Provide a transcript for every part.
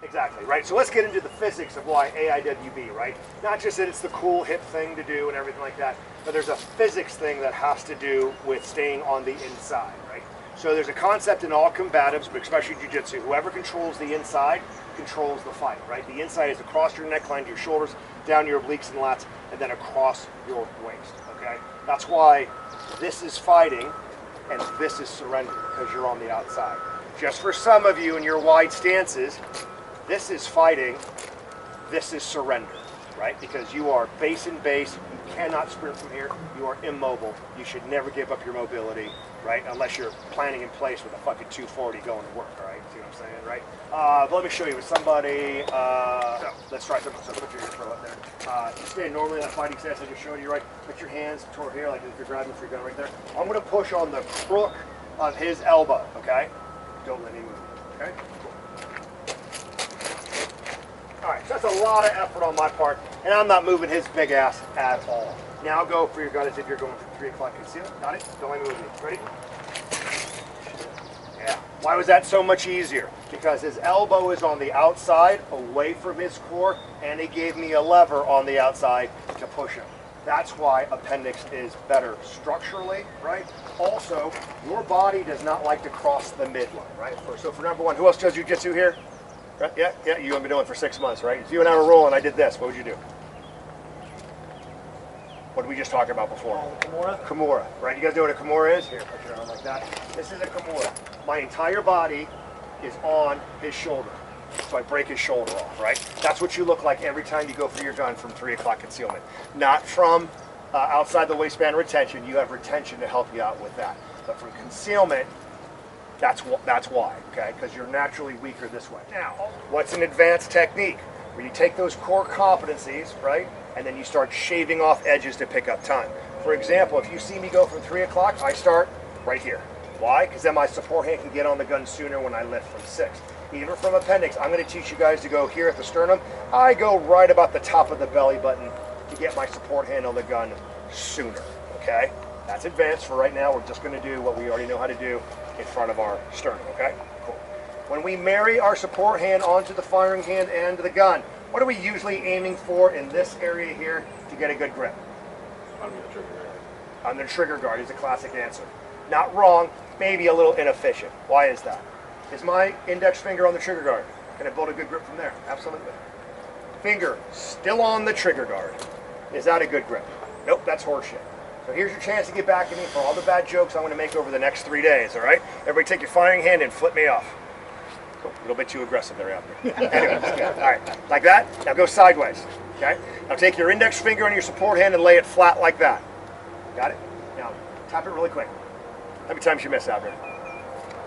Exactly, right? So let's get into the physics of why AIWB, right? Not just that it's the cool, hip thing to do and everything like that, but there's a physics thing that has to do with staying on the inside, right? So there's a concept in all combatives, but especially jiu-jitsu, whoever controls the inside controls the fight, right? The inside is across your neckline to your shoulders, down your obliques and lats, and then across your waist, okay? That's why this is fighting and this is surrender, because you're on the outside. Just for some of you in your wide stances, this is fighting, this is surrender, right? Because you are base in base, you cannot sprint from here, you are immobile. You should never give up your mobility, right? Unless you're planning in place with a fucking 240 going to work, all right? See what I'm saying, right? But let me show you with somebody, so let's try something, so put your control up there. You stand normally in that fighting stance I just showed you, right? Put your hands toward here, like if you're grabbing for your gun right there. I'm gonna push on the crook of his elbow, okay? Don't let me move, okay? All right, so that's a lot of effort on my part, and I'm not moving his big ass at all. Now go for your gun as if you're going for 3 o'clock concealment. Got it? Don't let me move you. Ready? Yeah. Why was that so much easier? Because his elbow is on the outside, away from his core, and he gave me a lever on the outside to push him. That's why appendix is better structurally, right? Also, your body does not like to cross the midline, right? So for number one, who else does jiu-jitsu here? Right? Yeah, you have been doing it for 6 months, right? If you and I were rolling, I did this, what would you do? What did we just talk about before? Kimura. Kimura, right? You guys know what a Kimura is? Here, put your arm like that. This is a Kimura. My entire body is on his shoulder. So I break his shoulder off, right? That's what you look like every time you go for your gun from 3 o'clock concealment. Not from outside the waistband retention. You have retention to help you out with that. But from concealment, that's why, okay? Because you're naturally weaker this way. Now, what's an advanced technique? Where you take those core competencies, right? And then you start shaving off edges to pick up time. For example, if you see me go from 3 o'clock, I start right here. Why? Because then my support hand can get on the gun sooner when I lift from 6. Even from appendix, I'm going to teach you guys to go here at the sternum. I go right about the top of the belly button to get my support hand on the gun sooner, okay? That's advanced for right now. We're just going to do what we already know how to do in front of our sternum, okay? Cool. When we marry our support hand onto the firing hand and the gun, what are we usually aiming for in this area here to get a good grip? Under the trigger guard. Under the trigger guard is a classic answer. Not wrong, maybe a little inefficient. Why is that? Is my index finger on the trigger guard? Can I build a good grip from there? Absolutely. Finger still on the trigger guard. Is that a good grip? Nope, that's horseshit. So here's your chance to get back at me for all the bad jokes I'm going to make over the next 3 days, all right? Everybody take your firing hand and flip me off. Cool. A little bit too aggressive there, Abner. Anyway, yeah. All right, like that. Now go sideways, okay? Now take your index finger on your support hand and lay it flat like that. Got it? Now, tap it really quick. How many times you miss, Abner?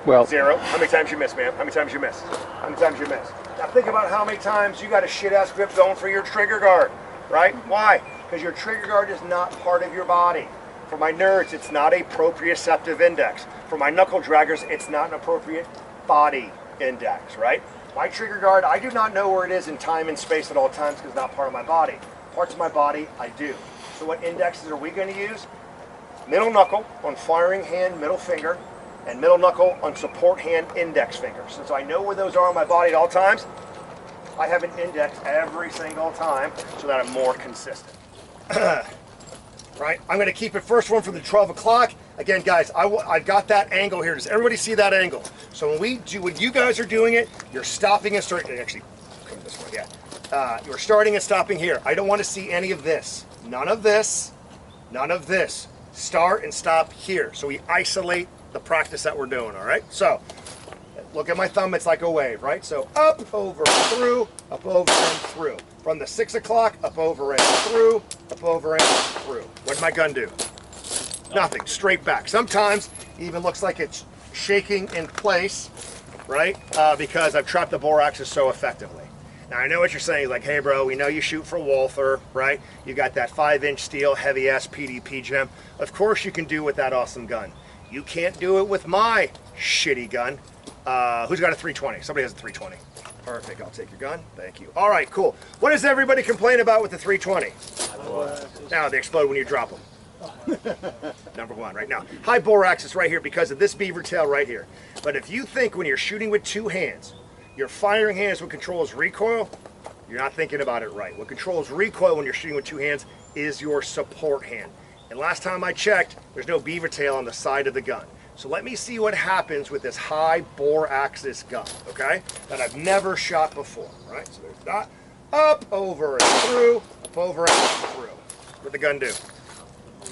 Well, 0. How many times you miss, ma'am? How many times you miss? How many times you miss? Now think about how many times you got a shit-ass grip going for your trigger guard, right? Why? Because your trigger guard is not part of your body. For my nerds, it's not a proprioceptive index. For my knuckle draggers, it's not an appropriate body index, right? My trigger guard, I do not know where it is in time and space at all times because it's not part of my body. Parts of my body, I do. So what indexes are we going to use? Middle knuckle on firing hand, middle finger, and middle knuckle on support hand, index finger. Since I know where those are on my body at all times, I have an index every single time so that I'm more consistent. Right? I'm going to keep it first one from the 12 o'clock. Again, guys, I've got that angle here. Does everybody see that angle? So when you guys are doing it, you're stopping and starting. Actually, come this way, yeah. You're starting and stopping here. I don't want to see any of this. None of this. None of this. Start and stop here. So we isolate the practice that we're doing, all right? So look at my thumb. It's like a wave, right? So up, over, through, up, over, and through. From the 6 o'clock, up, over, and through, up, over, and through. What did my gun do? Nothing. Straight back. Sometimes it even looks like it's shaking in place, right? Because I've trapped the bore axis so effectively. Now, I know what you're saying. Like, hey, bro, we know you shoot for Walther, right? You got that 5-inch steel, heavy-ass PDP gem. Of course you can do with that awesome gun. You can't do it with my shitty gun. Who's got a 320? Somebody has a 320. Perfect. I'll take your gun. Thank you. All right, cool. What does everybody complain about with the 320? Now, they explode when you drop them. Number one, right now. High bore axis right here because of this beaver tail right here. But if you think when you're shooting with two hands, Your firing hand is what controls recoil. You're not thinking about it right. What controls recoil when you're shooting with two hands is your support hand. And last time I checked, there's no beaver tail on the side of the gun. So let me see what happens with this high bore axis gun, okay? That I've never shot before, right? So there's that. Up, over, and through, up, over, and through. What'd the gun do?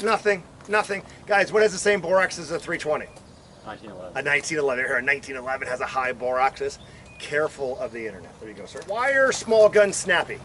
Nothing, nothing. Guys, what has the same bore axis as a 320? 1911. A 1911. Here, a 1911 has a high bore axis. Careful of the internet. There you go, sir. Why are small guns snappy?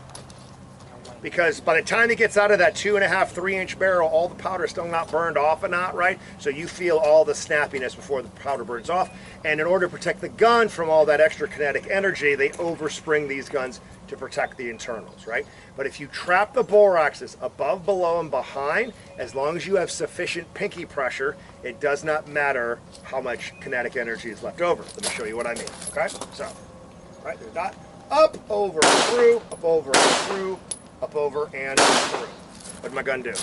Because by the time it gets out of that 2.5, 3-inch barrel, all the powder is still not burned off and not right. So you feel all the snappiness before the powder burns off. And in order to protect the gun from all that extra kinetic energy, they overspring these guns to protect the internals, right? But if you trap the bore axis above, below, and behind, as long as you have sufficient pinky pressure, it does not matter how much kinetic energy is left over. Let me show you what I mean, okay? So, right, there's that. Up, over, and through, up, over, and through, up, over, and through. What did my gun do?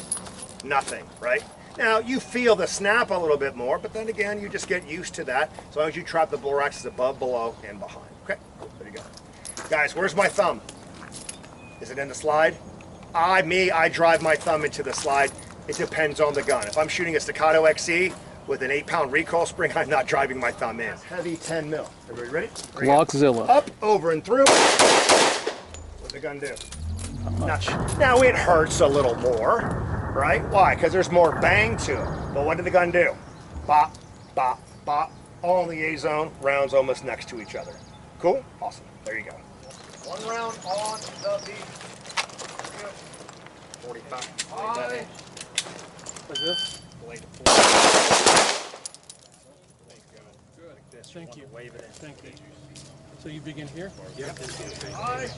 Nothing, right? Now, you feel the snap a little bit more, but then again, you just get used to that as long as you trap the bore axis above, below, and behind. Okay, there you go. Guys, where's my thumb? Is it in the slide? I drive my thumb into the slide. It depends on the gun. If I'm shooting a Staccato XE with an 8-pound recoil spring, I'm not driving my thumb in. Heavy 10 mil. Everybody ready? Glockzilla. Up, over, and through. What'd the gun do? Now it hurts a little more, right? Why? Because there's more bang to it. But what did the gun do? Bop, bop, bop. All in the A zone, rounds almost next to each other. Cool? Awesome. There you go. One round on the beat. 45. Like this? Blade to 40. Good. Thank you. Wave it in. Thank you. So you begin here? Yep. I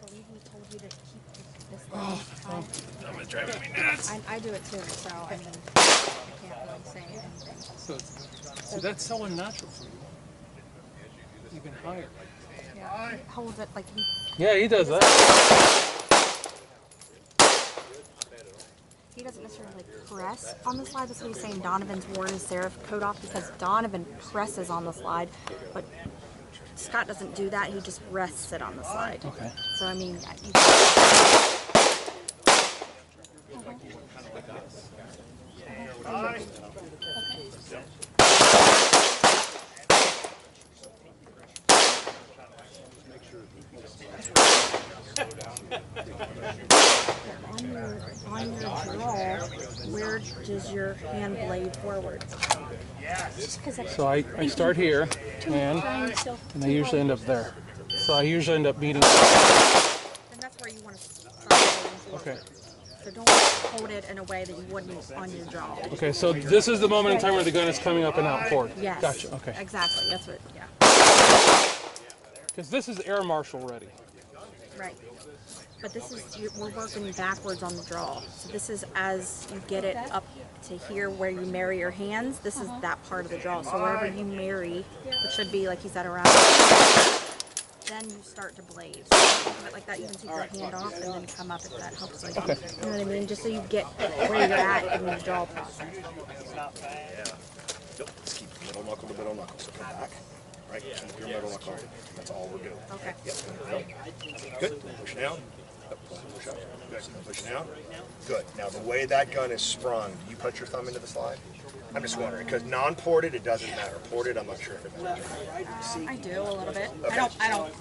believe he told you to keep this long time. It's driving me nuts. I do it too, so I mean, I can't really say anything. So that's so unnatural for you. Even higher. Yeah, he holds it like he. Yeah, he does that. He doesn't necessarily like press on the slide. That's what he's saying. Donovan's worn his serif coat off because Donovan presses on the slide, but Scott doesn't do that. He just rests it on the slide. Okay. So I mean, you on your draw, where does your hand blade forward? So I start here, and I usually end up there. So I usually end up meeting. And that's where you want to start blade forward. Okay. So don't hold it in a way that you wouldn't on your jaw. Okay, so this is the moment in time where the gun is coming up and out forward. Yes. Gotcha, okay. Exactly, that's what, yeah. Because this is air marshal ready. Right. But this is, we're working backwards on the draw. So this is as you get it up to here where you marry your hands, this is that part of the draw. So wherever you marry, which should be, like you said, around, then you start to blade. So you like that, you can take your hand off and then come up if that helps. Like, Okay. you know what I mean? Just so you get where you're at in the draw process. Yeah. Yep. Let's keep middle knuckle to middle knuckle. So come back. Right? Keep your middle knuckle. That's all we're doing. Okay. Yep. Good. Push down. Push up. Good. Push down. Good. Now the way that gun is sprung, do you put your thumb into the slide? I'm just wondering, because non-ported, it doesn't matter. Ported, I'm not sure if it matters. I do a little bit. Okay. I don't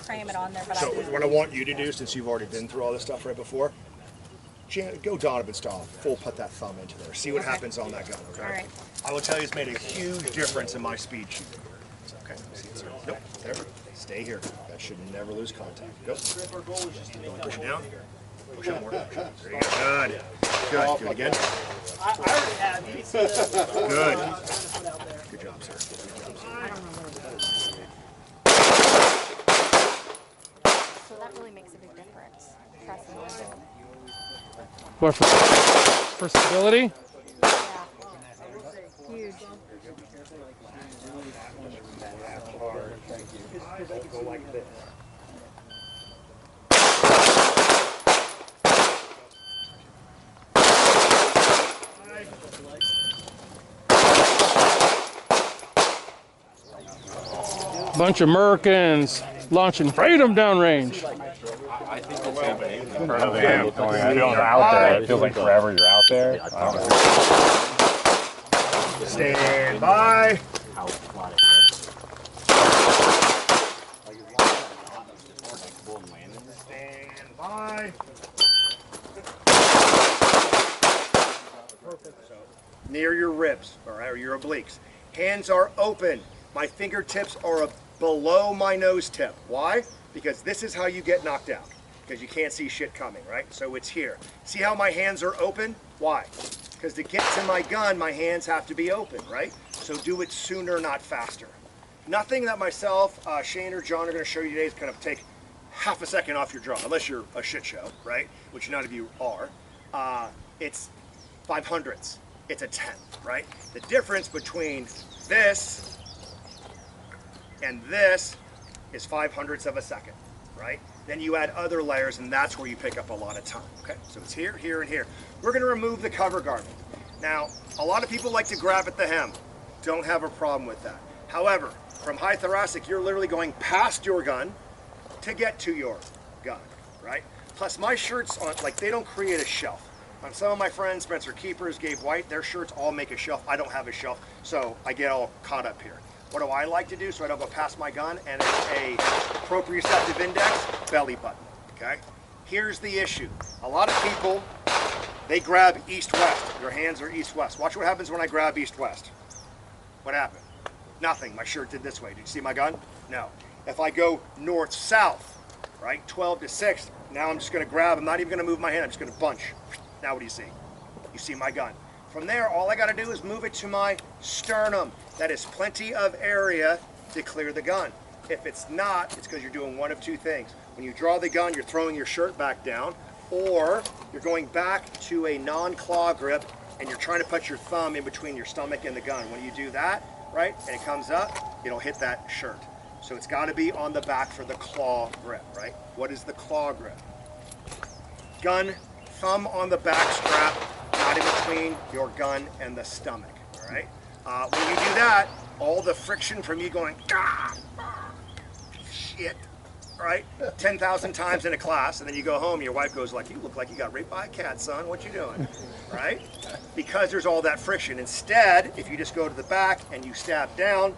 cram it on there, but So I do. what I want you to do, since you've already been through all this stuff right before, go Donovan style, full put that thumb into there. See what happens on that gun, okay? All right. I will tell you it's made a huge difference in my speed shooting. It's okay. See it, sir? Nope. There. Stay here. That should never lose contact. Go. Push it down. Push up more. There you go. Good. Good. Do it again. Good. Good job, sir. I don't know what it is. So that really makes a big difference. Pressing on it. What, for stability? Yeah. Huge. Go like this. Bunch of Americans launching freedom downrange. I think the same thing. You're out there. It feels like forever you're out there. Stand by. Stand by. Near your ribs, all right, or your obliques. Hands are open. My fingertips are below my nose tip. Why? Because this is how you get knocked out. Because you can't see shit coming, right? So it's here. See how my hands are open? Why? Because to get to my gun, my hands have to be open, right? So do it sooner, not faster. Nothing that myself, Shane, or John are going to show you today is going to take half a second off your draw, unless you're a shit show, right? Which none of you are. It's 500ths. It's a tenth, right? The difference between this and this is 500ths of a second, right? Then you add other layers, and that's where you pick up a lot of time, okay? So it's here, here, and here. We're gonna remove the cover garment. Now, a lot of people like to grab at the hem. Don't have a problem with that. However, from high thoracic, you're literally going past your gun to get to your gun, right? Plus my shirts, like they don't create a shelf. Some of my friends, Spencer Keepers, Gabe White, their shirts all make a shelf. I don't have a shelf, so I get all caught up here. What do I like to do so I don't go past my gun? And it's a proprioceptive index, belly button, okay? Here's the issue. A lot of people, they grab east-west. Your hands are east-west. Watch what happens when I grab east-west. What happened? Nothing. My shirt did this way. Did you see my gun? No. If I go north-south, right, 12 to 6, now I'm just going to grab. I'm not even going to move my hand. I'm just going to bunch. Now what do you see? You see my gun. From there, all I got to do is move it to my sternum. That is plenty of area to clear the gun. If it's not, it's because you're doing one of two things. When you draw the gun, you're throwing your shirt back down, or you're going back to a non-claw grip and you're trying to put your thumb in between your stomach and the gun. When you do that, right, and it comes up, it'll hit that shirt. So it's got to be on the back for the claw grip, right? What is the claw grip? Gun, thumb on the back strap, not in between your gun and the stomach, all right? When you do that, all the friction from you going, shit, right? 10,000 times in a class, and then you go home, your wife goes like, you look like you got raped by a cat, son, what you doing, right? Because there's all that friction. Instead, if you just go to the back and you stab down,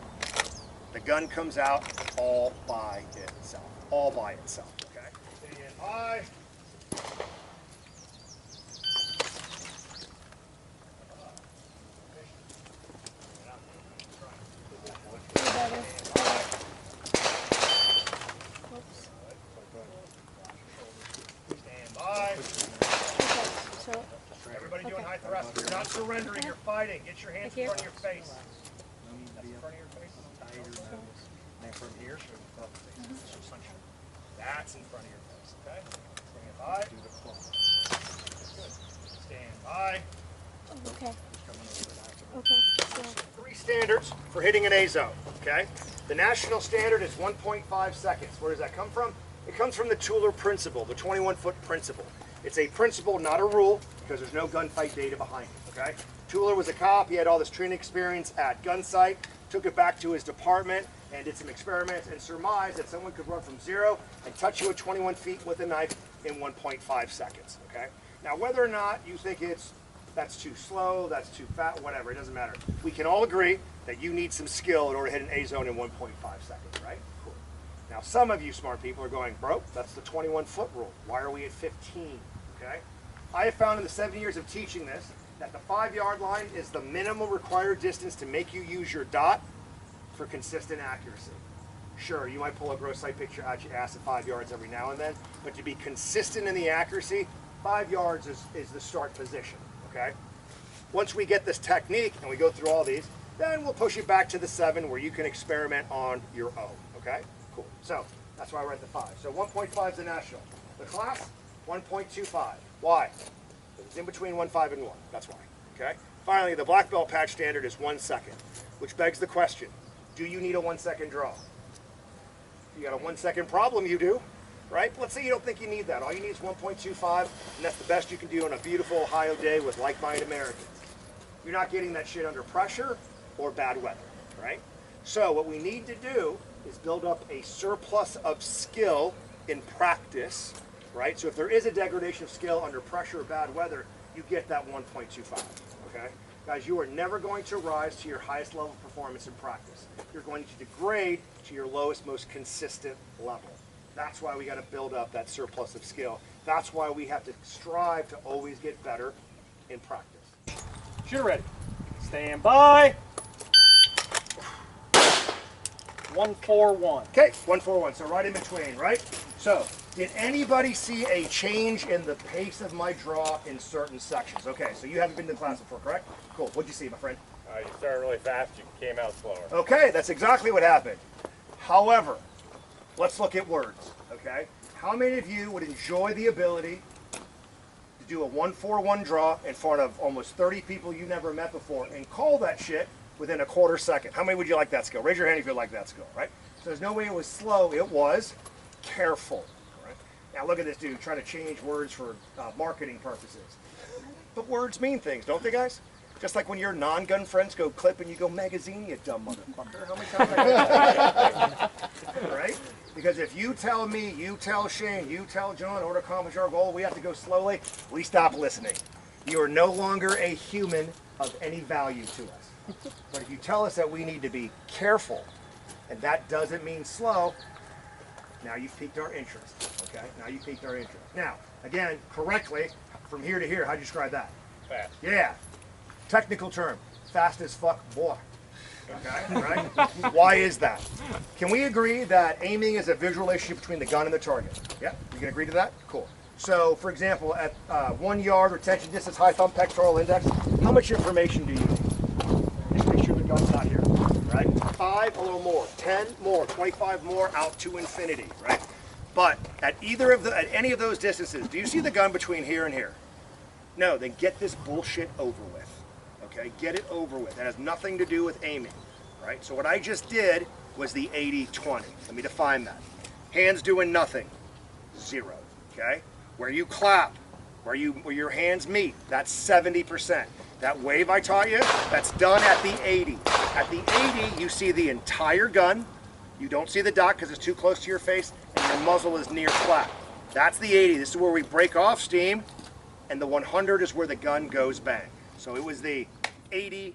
the gun comes out all by itself, okay? Stand high. Everybody doing high thrust. You're not surrendering, you're fighting. Get your hands in front of your face. That's in front of your face. And from here, that's in front of your face, okay? Stand by. Stand by. Okay. Okay. Three standards for hitting an A zone, okay? The national standard is 1.5 seconds. Where does that come from? It comes from the Tueller principle, the 21-foot principle. It's a principle, not a rule, because there's no gunfight data behind it, okay? Tueller was a cop. He had all this training experience at gun site, took it back to his department, and did some experiments and surmised that someone could run from 0 and touch you at 21 feet with a knife in 1.5 seconds, okay? Now, whether or not you think that's too slow, that's too fast, whatever, it doesn't matter. We can all agree that you need some skill in order to hit an A zone in 1.5 seconds, right? Cool. Now, some of you smart people are going, bro, that's the 21-foot rule. Why are we at 15, okay? I have found in the 7 years of teaching this that the 5-yard line is the minimum required distance to make you use your dot for consistent accuracy. Sure, you might pull a gross sight picture out your ass at 5 yards every now and then, but to be consistent in the accuracy, 5 yards is the start position, okay? Once we get this technique and we go through all these, then we'll push it back to the 7 where you can experiment on your own, okay? Cool. So that's why we're at the 5. So 1.5 is the national. The class, 1.25. Why? It's in between 1.5 and 1. That's why, okay? Finally, the black belt patch standard is 1 second, which begs the question, do you need a 1 second draw? If you got a 1 second problem, you do, right? Let's say you don't think you need that. All you need is 1.25, and that's the best you can do on a beautiful Ohio day with like-minded Americans. You're not getting that shit under pressure or bad weather, right? So what we need to do is build up a surplus of skill in practice, right? So if there is a degradation of skill under pressure or bad weather, you get that 1.25, okay? Guys, you are never going to rise to your highest level of performance in practice. You're going to degrade to your lowest, most consistent level. That's why we got to build up that surplus of skill. That's why we have to strive to always get better in practice. Shooter ready. Stand by. 141. Okay, 141. So right in between, right? So, did anybody see a change in the pace of my draw in certain sections? Okay, so you haven't been to class before, correct? Cool. What'd you see, my friend? You started really fast, you came out slower. Okay, that's exactly what happened. However, let's look at words, okay? How many of you would enjoy the ability to do a 141 draw in front of almost 30 people you never met before and call that shit within a quarter second? How many would you like that skill? Raise your hand if you like that skill, right? So there's no way it was slow, it was careful, right? Now look at this dude trying to change words for marketing purposes. But words mean things, don't they, guys? Just like when your non-gun friends go clip and you go magazine, you dumb motherfucker. How many times I got right? Because if you tell me, you tell Shane, you tell John, in order to accomplish our goal, we have to go slowly, we stop listening. You are no longer a human of any value to us. But if you tell us that we need to be careful, and that doesn't mean slow, now you've piqued our interest, okay? Now you piqued our interest. Now, again, correctly, from here to here, how'd you describe that? Fast. Yeah. Technical term, fast as fuck boy. Okay, right? Why is that? Can we agree that aiming is a visual relationship between the gun and the target? Yeah, we can agree to that? Cool. So, for example, at 1 yard retention distance, high thumb, pectoral index, how much information do you need? Just make sure the gun's not here, right? 5, a little more, 10 more, 25 more, out to infinity, right? But at any of those distances, do you see the gun between here and here? No, then get this bullshit over with. Okay, get it over with. It has nothing to do with aiming, right? So what I just did was the 80-20. Let me define that. Hands doing nothing, 0. Okay, where you clap, where your hands meet, that's 70%. That wave I taught you, that's done at the 80. At the 80, you see the entire gun. You don't see the dot because it's too close to your face, and your muzzle is near flat. That's the 80. This is where we break off steam, and the 100 is where the gun goes bang. So it was the 80-20.